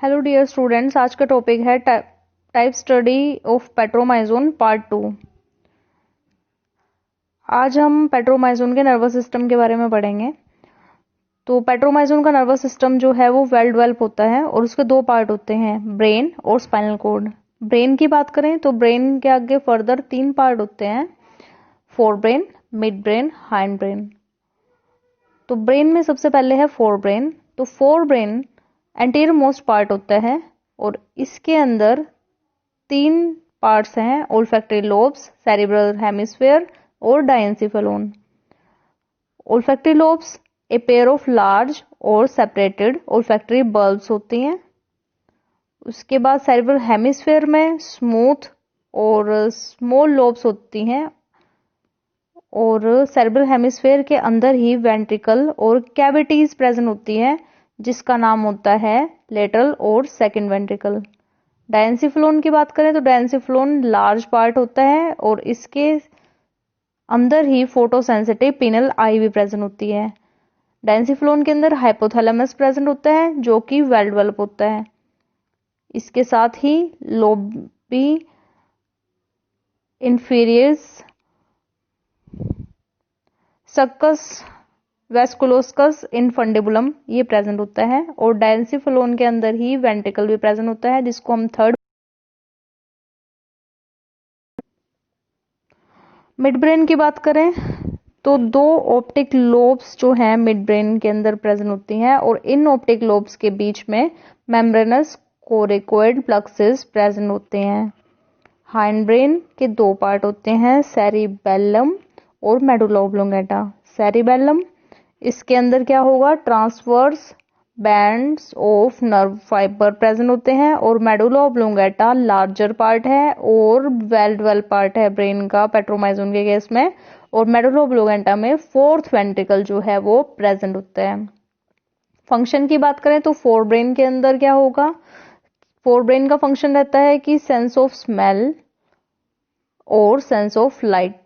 Hello dear students, आज का topic है type study of Petromyzon part 2। आज हम पेट्रोमाइजोन के नर्वस सिस्टम के बारे में पढ़ेंगे। तो पेट्रोमाइजोन का नर्वस सिस्टम जो है वो वेल डेवलप होता है और उसके दो पार्ट होते हैं, ब्रेन और स्पाइनल कॉर्ड। ब्रेन की बात करें तो ब्रेन के आगे फर्दर 3 पार्ट होते हैं, fore brain, mid brain, hind brain. तो ब्रेन में सबसे पहले है फोर ब्रेन। तो fore brain anterior most part होता है और इसके अंदर 3 पार्ट्स हैं, ओल्फैक्टरी लोब्स, सेरिब्रल हेमिस्फेयर और diencephalon. Olfactory lobes a pair of large और सेपरेटेड ओल्फैक्टरी बल्ब्स होती हैं। उसके बाद सेरिब्रल हेमिस्फेयर में स्मूथ और स्मॉल लोब्स होती हैं और सेरिब्रल हेमिस्फेयर के अंदर ही वेंट्रिकल और कैविटीज प्रेजेंट होती हैं जिसका नाम होता है लेटरल और सेकंड वेंट्रिकल। डायंसिफलोन की बात करें तो डायंसिफलोन लार्ज पार्ट होता है और इसके अंदर ही फोटोसेंसिटिव पिनल आई भी प्रेजेंट होती है। डायंसिफलोन के अंदर हाइपोथैलेमस प्रेजेंट होता है जो कि वेल डेवलप होता है। इसके साथ ही लोबी इंफीरियर्स, सक्कस वेस्कुलोस्कस इनफंडिबुलम ये प्रेजेंट होता है और डायंसिफलोन के अंदर ही वेंट्रिकल भी प्रेजेंट होता है जिसको हम थर्ड। मिड ब्रेन की बात करें तो 2 ऑप्टिक लोब्स जो हैं मिड ब्रेन के अंदर प्रेजेंट होती हैं और इन ऑप्टिक लोब्स के बीच में मेम्ब्रेनस कोरिकोइड प्लक्सेस प्रेजेंट होते हैं। हाइंड ब्रेन के 2 पार्ट होते हैं, सेरिबेलम और मेडुला ऑब्लोंगेटा। सेरिबेलम, इसके अंदर क्या होगा, transverse bands of nerve fibre present होते हैं और मेडुला ऑब्लोंगेटा लार्जर पार्ट है और वेल डेवलप पार्ट है ब्रेन का पेट्रोमाइजोन के केस में। और मेडुला ऑब्लोंगेटा में फोर्थ वेंट्रिकल जो है वो प्रेजेंट होता है। फंक्शन की बात करें तो फोर ब्रेन के अंदर क्या होगा, फोर ब्रेन का फंक्शन रहता है कि सेंस ऑफ स्मेल और सेंस ऑफ लाइट,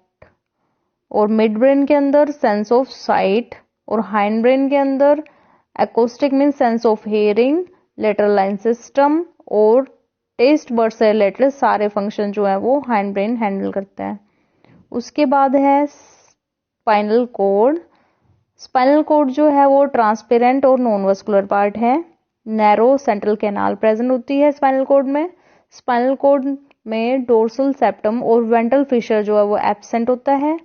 और मिड ब्रेन के अंदर सेंस ऑफ साइट, और हाइंड ब्रेन के अंदर acoustic mean sense of hearing, lateral line system और टेस्ट बर्ड से रिलेटेड सारे फंक्शन जो है वो हाइंड ब्रेन हैंडल करता है। उसके बाद है स्पाइनल कॉर्ड। स्पाइनल कॉर्ड जो है वो ट्रांसपेरेंट और नॉन वस्कुलर पार्ट है। नैरो सेंट्रल कैनाल प्रेजेंट होती है स्पाइनल कॉर्ड में। स्पाइनल कॉर्ड में डोर्सल सेप्टम और वेंट्रल फिशर जो है वो एब्सेंट होता है।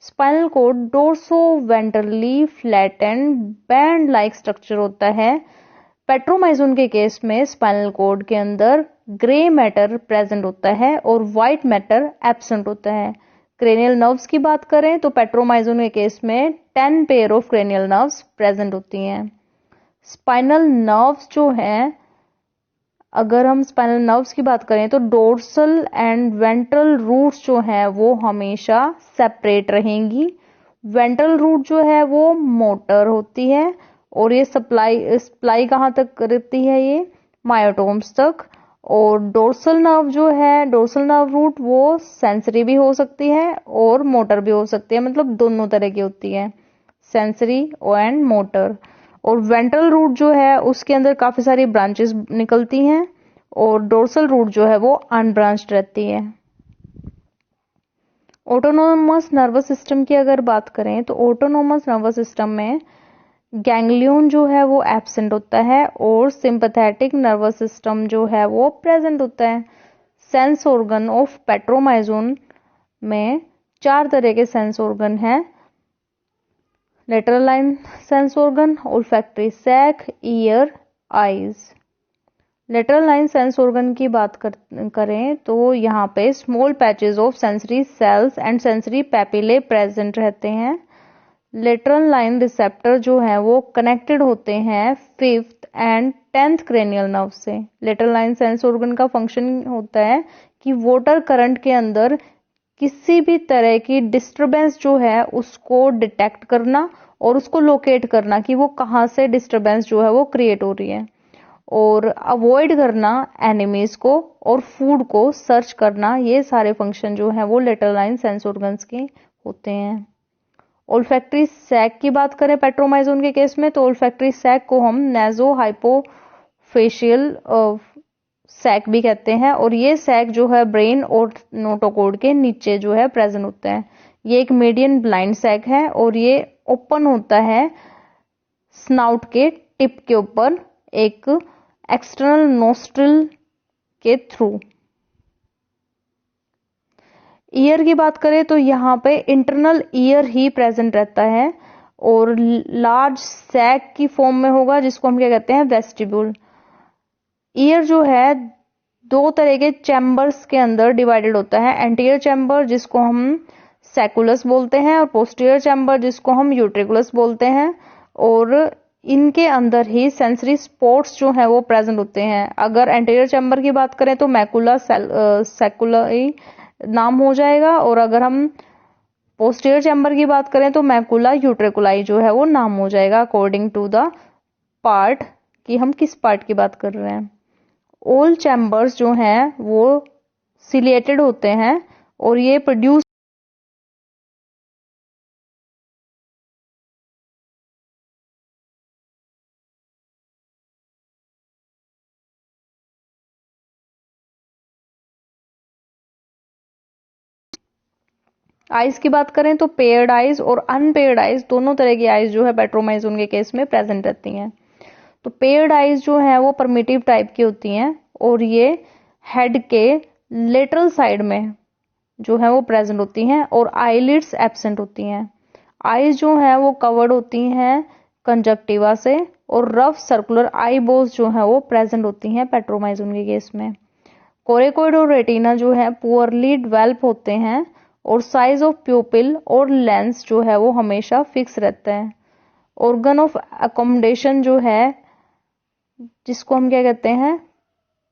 Spinal cord dorso ventrally flattened band like structure होता है। पेट्रोमाइजोन के केस में स्पाइनल कॉर्ड के अंदर ग्रे मैटर प्रेजेंट होता है और व्हाइट मैटर एब्सेंट होता है। क्रेनियल नर्व्स की बात करें तो पेट्रोमाइजोन के केस में 10 pair of cranial nerves present होती हैं। स्पाइनल नर्व्स जो हैं, अगर हम स्पाइनल नर्व्स की बात करें तो डोर्सल एंड वेंट्रल रूट्स जो है वो हमेशा सेपरेट रहेंगी। वेंट्रल रूट जो है वो मोटर होती है और ये सप्लाई कहाँ तक करती है, ये मायोटोम्स तक। और डोर्सल नर्व जो है, डोर्सल नर्व रूट वो सेंसरी भी हो सकती है और मोटर भी हो सकती है, मतलब दोनों तरह की होती है, सेंसरी एंड मोटर। और वेंट्रल रूट जो है उसके अंदर काफी सारी ब्रांचेस निकलती हैं और डोर्सल रूट जो है वो अनब्रांच्ड रहती है। ऑटोनोमस नर्वस सिस्टम की अगर बात करें तो ऑटोनोमस नर्वस सिस्टम में गैंग्लियन जो है वो एब्सेंट होता है और सिंपैथेटिक नर्वस सिस्टम जो है वो प्रेजेंट होता है। सेंस ऑर्गन ऑफ पेट्रोमाइजोन में 4 तरह के सेंस ऑर्गन हैं, lateral line sense organ, olfactory sac, ear, eyes. Lateral line sense organ की बात करें तो यहाँ पे small patches of sensory cells and sensory papillae present रहते हैं। लेटरल लाइन रिसेप्टर जो है वो कनेक्टेड होते हैं 5th and 10th cranial nerve से। लेटरल लाइन सेंस ऑर्गन का फंक्शन होता है कि वाटर करंट के अंदर किसी भी तरह की डिस्टरबेंस जो है उसको डिटेक्ट करना और उसको लोकेट करना कि वो कहाँ से डिस्टरबेंस जो है वो क्रिएट हो रही है, और अवॉइड करना एनिमीज को और फूड को सर्च करना, ये सारे फंक्शन जो है वो लेटरल लाइन सेंस ऑर्गन्स के होते हैं। ओल्फैक्टरी सैक की बात करें पेट्रोमाइजोन के केस में तो ओल्फैक्टरी सैक को हम नेजो हाइपो फेशियल सैक भी कहते हैं, और ये सैक जो है ब्रेन और नोटोकॉर्ड के नीचे जो है प्रेजेंट होते हैं। ये एक मीडियन ब्लाइंड सैक है और ये ओपन होता है स्नाउट के टिप के ऊपर एक एक्सटर्नल नोस्ट्रिल के थ्रू। ईयर की बात करें तो यहाँ पे इंटरनल ईयर ही प्रेजेंट रहता है और लार्ज सैक की फॉर्म में होगा, जिसको हम क्या कहते हैं, वेस्टिब्यूल। ईयर जो है दो तरह के चैम्बर्स के अंदर डिवाइडेड होता है, एंटीरियर चैम्बर जिसको हम सैकुलस बोलते हैं और पोस्टीरियर चैम्बर जिसको हम यूट्रिकुलस बोलते हैं, और इनके अंदर ही सेंसरी स्पॉट्स जो है वो प्रेजेंट होते हैं। अगर एंटीरियर चैम्बर की बात करें तो मैकुला सैकुलाई नाम हो जाएगा, और अगर हम पोस्टीरियर चैम्बर की बात करें तो मैकुला यूट्रिकुलाई जो है वो नाम हो जाएगा, अकॉर्डिंग टू द पार्ट कि हम किस पार्ट की बात कर रहे हैं। ऑल चैम्बर्स जो हैं वो सिलिएटेड होते हैं और ये प्रोड्यूस आइज की बात करें तो पेयर्ड आइज और अनपेयर्ड आइज दोनों तरह की आइज जो है पेट्रोमाइजोन के केस में प्रेजेंट रहती हैं। तो पेयर्ड आइज जो है वो परमिटिव टाइप की होती हैं और ये हेड के लेटरल साइड में जो है वो प्रेजेंट होती हैं और आईलिड्स एब्सेंट होती हैं। आइज जो है वो कवर्ड होती हैं कंजक्टिवा से और रफ सर्कुलर आई बोल्स जो है वो प्रेजेंट होती हैं पेट्रोमाइजोन के केस में। कोरेकोइड और रेटिना जो है पुअरली डेवलप होते हैं और साइज ऑफ प्यूपिल और लेंस जो है वो हमेशा फिक्स रहता है। ऑर्गन ऑफ अकोमोडेशन जो है जिसको हम क्या कहते हैं,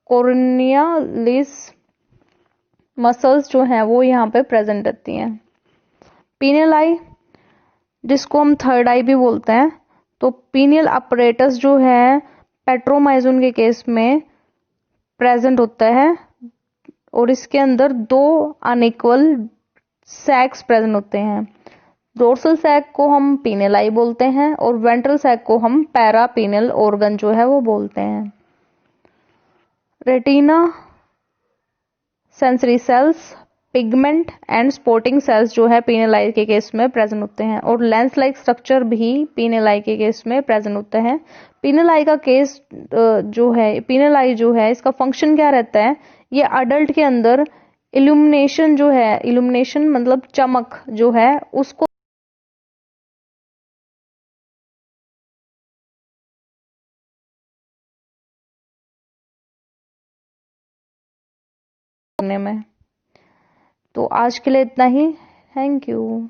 कोर्नियालिस मसल्स जो हैं वो यहाँ पे प्रेजेंट रहती हैं। पीनियल आई जिसको हम थर्ड आई भी बोलते हैं, तो पीनियल अपरेटस जो है पेट्रोमाइजोन के केस में प्रेजेंट होता है और इसके अंदर दो अनइक्वल सैक्स प्रेजेंट होते हैं। डोर्सल सैक को हम पीनियल आई बोलते हैं और वेंट्रल सैक को हम पैरा पीनियल ऑर्गन जो है वो बोलते हैं। Retina, sensory cells, pigment and sporting cells जो है पीनियल आई के केस में प्रेजेंट होते हैं और लेंस लाइक स्ट्रक्चर भी पीनियल आई के केस में प्रेजेंट होता है। पीनियल आई का केस जो है, पीनियल आई जो है इसका फंक्शन क्या रहता है, ये अडल्ट के अंदर इल्यूमिनेशन जो है, इल्यूमिनेशन मतलब चमक जो है उसको करने में। तो आज के लिए इतना ही। Thank you.